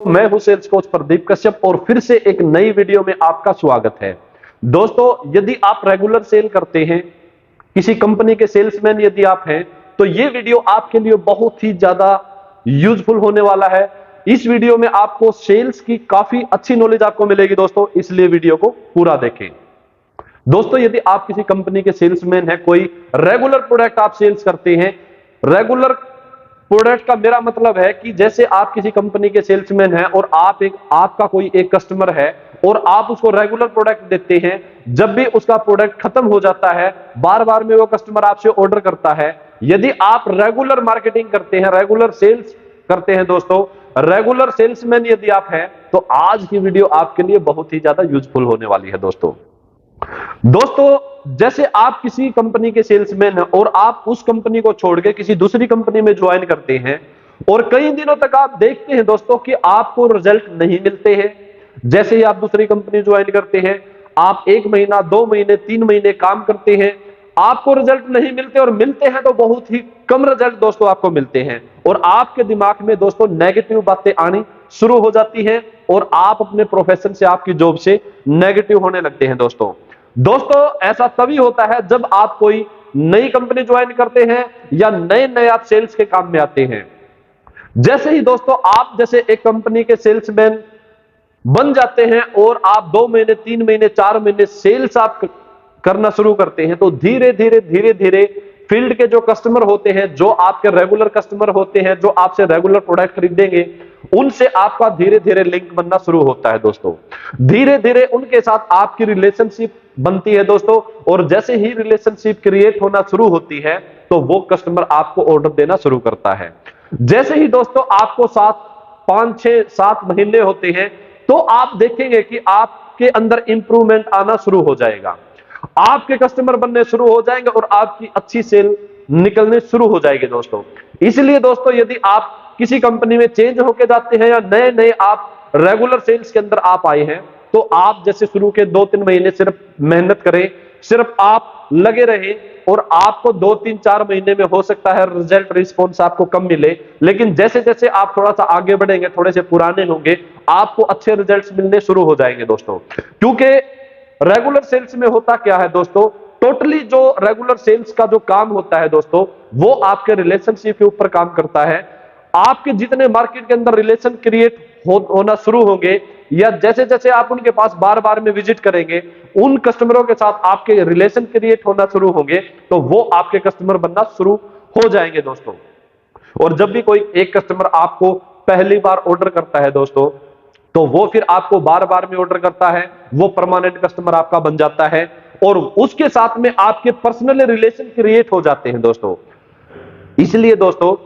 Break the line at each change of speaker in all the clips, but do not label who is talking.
मैं हूं sales coach Pradeep Kashyap और फिर से एक नई वीडियो में आपका स्वागत है। दोस्तों, यदि आप रेगुलर सेल करते हैं, किसी कंपनी के सेल्समैन यदि आप हैं, तो ये वीडियो आपके लिए बहुत ही ज्यादा यूजफुल होने वाला है। इस वीडियो में आपको सेल्स की काफी अच्छी नॉलेज आपको मिलेगी दोस्तों, इसलिए वीडियो को पूरा देखें। दोस्तों, यदि आप किसी कंपनी के सेल्समैन हैं, कोई रेगुलर प्रोडक्ट आप सेल्स करते हैं, रेगुलर प्रोडक्ट का मेरा मतलब है कि जैसे आप किसी कंपनी के सेल्समैन हैं और आपका कोई एक कस्टमर है और आप उसको रेगुलर प्रोडक्ट देते हैं। जब भी उसका प्रोडक्ट खत्म हो जाता है, बार बार में वो कस्टमर आपसे ऑर्डर करता है। यदि आप रेगुलर मार्केटिंग करते हैं, रेगुलर सेल्स करते हैं दोस्तों, रेगुलर सेल्समैन यदि आप हैं, तो आज की वीडियो आपके लिए बहुत ही ज्यादा यूजफुल होने वाली है दोस्तों, जैसे आप किसी कंपनी के सेल्समैन हैं और आप उस कंपनी को छोड़ के किसी दूसरी कंपनी में ज्वाइन करते हैं और कई दिनों तक आप देखते हैं दोस्तों कि आपको रिजल्ट नहीं मिलते हैं। जैसे ही आप दूसरी कंपनी ज्वाइन करते हैं, आप 1 महीना, 2 महीने, 3 महीने काम करते हैं, आपको रिजल्ट नहीं मिलते और मिलते हैं तो बहुत ही कम रिजल्ट दोस्तों आपको मिलते हैं और आपके दिमाग में दोस्तों नेगेटिव बातें आनी शुरू हो जाती हैं और आप अपने प्रोफेशन से, आपकी जॉब से नेगेटिव होने लगते हैं दोस्तों, ऐसा तभी होता है जब आप कोई नई कंपनी ज्वाइन करते हैं या नए नए आप सेल्स के काम में आते हैं। जैसे ही दोस्तों आप जैसे एक कंपनी के सेल्समैन बन जाते हैं और आप 2 महीने, 3 महीने, 4 महीने सेल्स आप करना शुरू करते हैं, तो धीरे धीरे फील्ड के जो कस्टमर होते हैं, जो आपके रेगुलर कस्टमर होते हैं, जो आपसे रेगुलर प्रोडक्ट खरीदेंगे, उनसे आपका धीरे धीरे लिंक बनना शुरू होता है दोस्तों। धीरे धीरे उनके साथ आपकी रिलेशनशिप बनती है दोस्तों, और जैसे ही रिलेशनशिप क्रिएट होना शुरू होती है तो वो कस्टमर आपको ऑर्डर देना शुरू करता है। जैसे ही दोस्तों आपको 5, 6, 7 महीने होते हैं, तो आप देखेंगे कि आपके अंदर इंप्रूवमेंट आना शुरू हो जाएगा, आपके कस्टमर बनने शुरू हो जाएंगे और आपकी अच्छी सेल निकलने शुरू हो जाएगी दोस्तों। इसलिए दोस्तों, यदि आप किसी कंपनी में चेंज होके जाते हैं या नए नए आप रेगुलर सेल्स के अंदर आप आए हैं, तो आप जैसे शुरू के 2-3 महीने सिर्फ मेहनत करें, सिर्फ आप लगे रहें और आपको 2-3-4 महीने में हो सकता है रिजल्ट रिस्पॉन्स आपको कम मिले, लेकिन जैसे जैसे आप थोड़ा सा आगे बढ़ेंगे, थोड़े से पुराने होंगे, आपको अच्छे रिजल्ट्स मिलने शुरू हो जाएंगे दोस्तों। क्योंकि रेगुलर सेल्स में होता क्या है दोस्तों, टोटली जो रेगुलर सेल्स का जो काम होता है दोस्तों, वो आपके रिलेशनशिप के ऊपर काम करता है। आपके जितने मार्केट के अंदर रिलेशन क्रिएट होना शुरू होंगे या जैसे जैसे आप उनके पास बार बार में विजिट करेंगे, उन कस्टमरों के साथ आपके रिलेशन क्रिएट होना शुरू होंगे, तो वो आपके कस्टमर बनना शुरू हो जाएंगे दोस्तों। और जब भी कोई एक कस्टमर आपको पहली बार ऑर्डर करता है दोस्तों, तो वो फिर आपको बार बार में ऑर्डर करता है, वो परमानेंट कस्टमर आपका बन जाता है और उसके साथ में आपके पर्सनल रिलेशन क्रिएट हो जाते हैं दोस्तों। इसलिए दोस्तों,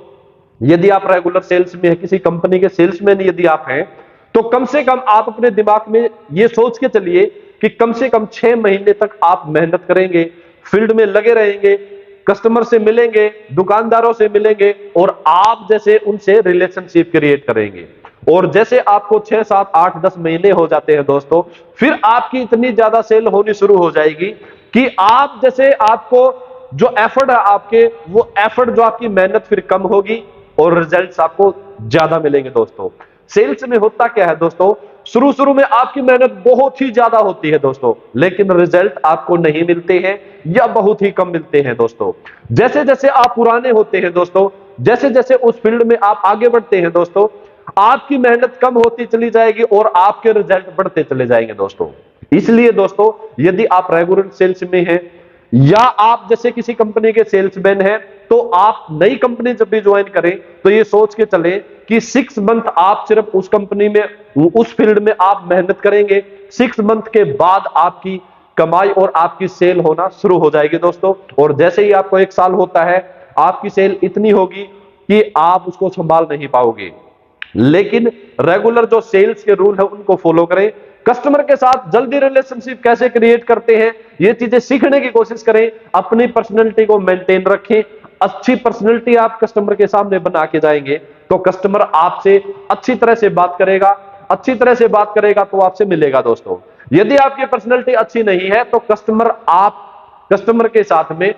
यदि आप रेगुलर सेल्स में है, किसी कंपनी के सेल्समैन यदि आप हैं, तो कम से कम आप अपने दिमाग में ये सोच के चलिए कि कम से कम 6 महीने तक आप मेहनत करेंगे, फील्ड में लगे रहेंगे, कस्टमर से मिलेंगे, दुकानदारों से मिलेंगे और आप जैसे उनसे रिलेशनशिप क्रिएट करेंगे। और जैसे आपको 6, 7, 8, 10 महीने हो जाते हैं दोस्तों, फिर आपकी इतनी ज्यादा सेल होनी शुरू हो जाएगी कि आप जैसे आपको जो एफर्ट है आपके, वो एफर्ट जो आपकी मेहनत फिर कम होगी और रिजल्ट्स आपको ज्यादा मिलेंगे दोस्तों। सेल्स में होता क्या है दोस्तों, शुरू में आपकी मेहनत बहुत ही ज्यादा होती है दोस्तों, लेकिन रिजल्ट आपको नहीं मिलते हैं या बहुत ही कम मिलते हैं दोस्तों। जैसे जैसे आप पुराने होते हैं दोस्तों, जैसे जैसे उस फील्ड में आप आगे बढ़ते हैं दोस्तों, आपकी मेहनत कम होती चली जाएगी और आपके रिजल्ट बढ़ते चले जाएंगे दोस्तों। इसलिए दोस्तों, यदि आप रेगुलर सेल्स में हैं या आप जैसे किसी कंपनी के सेल्समैन हैं, तो आप नई कंपनी जब भी ज्वाइन करें तो ये सोच के चलें कि 6 मंथ आप सिर्फ उस कंपनी में, उस फील्ड में आप मेहनत करेंगे। 6 मंथ के बाद आपकी कमाई और आपकी सेल होना शुरू हो जाएगी दोस्तों। और जैसे ही आपको 1 साल होता है, आपकी सेल इतनी होगी कि आप उसको संभाल नहीं पाओगे। लेकिन रेगुलर जो सेल्स के रूल है उनको फॉलो करें, कस्टमर के साथ जल्दी रिलेशनशिप कैसे क्रिएट करते हैं ये चीजें सीखने की कोशिश करें, अपनी पर्सनैलिटी को मेंटेन रखें। अच्छी पर्सनैलिटी आप कस्टमर के सामने बना के जाएंगे तो कस्टमर आपसे अच्छी तरह से बात करेगा, अच्छी तरह से बात करेगा तो आपसे मिलेगा दोस्तों। यदि आपकी पर्सनैलिटी अच्छी नहीं है तो कस्टमर के साथ में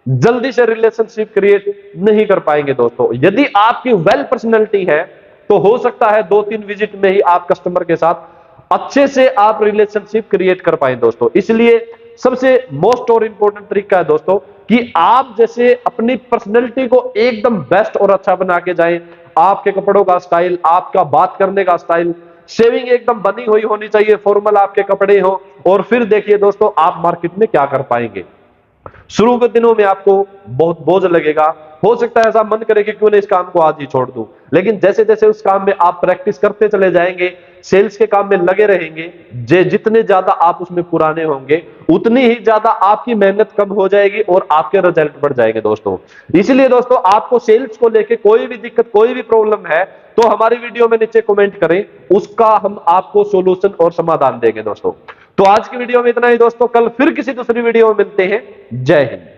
जल्दी से रिलेशनशिप क्रिएट नहीं कर पाएंगे दोस्तों। यदि आपकी वेल पर्सनैलिटी है, तो हो सकता है 2-3 विजिट में ही आप कस्टमर के साथ अच्छे से आप रिलेशनशिप क्रिएट कर पाए दोस्तों। इसलिए सबसे मोस्ट और इंपॉर्टेंट तरीका है दोस्तों कि आप जैसे अपनी पर्सनैलिटी को एकदम बेस्ट और अच्छा बना के जाएं। आपके कपड़ों का स्टाइल, आपका बात करने का स्टाइल, शेविंग एकदम बनी हुई होनी चाहिए, फॉर्मल आपके कपड़े हो, और फिर देखिए दोस्तों आप मार्केट में क्या कर पाएंगे। शुरू के दिनों में आपको बहुत बोझ लगेगा, हो सकता है ऐसा मन करे कि क्यों ना इस काम को आज ही छोड़ दूं, लेकिन जैसे जैसे उस काम में आप प्रैक्टिस करते चले जाएंगे, सेल्स के काम में लगे रहेंगे, जितने ज्यादा आप उसमें पुराने होंगे उतनी ही ज्यादा आपकी मेहनत कम हो जाएगी और आपके रिजल्ट बढ़ जाएंगे दोस्तों। इसलिए दोस्तों आपको सेल्स को लेके कोई भी दिक्कत, कोई भी प्रॉब्लम है तो हमारी वीडियो में नीचे कमेंट करें, उसका हम आपको सॉल्यूशन और समाधान देंगे दोस्तों। तो आज की वीडियो में इतना ही दोस्तों, कल फिर किसी दूसरी वीडियो में मिलते हैं। जय हिंद।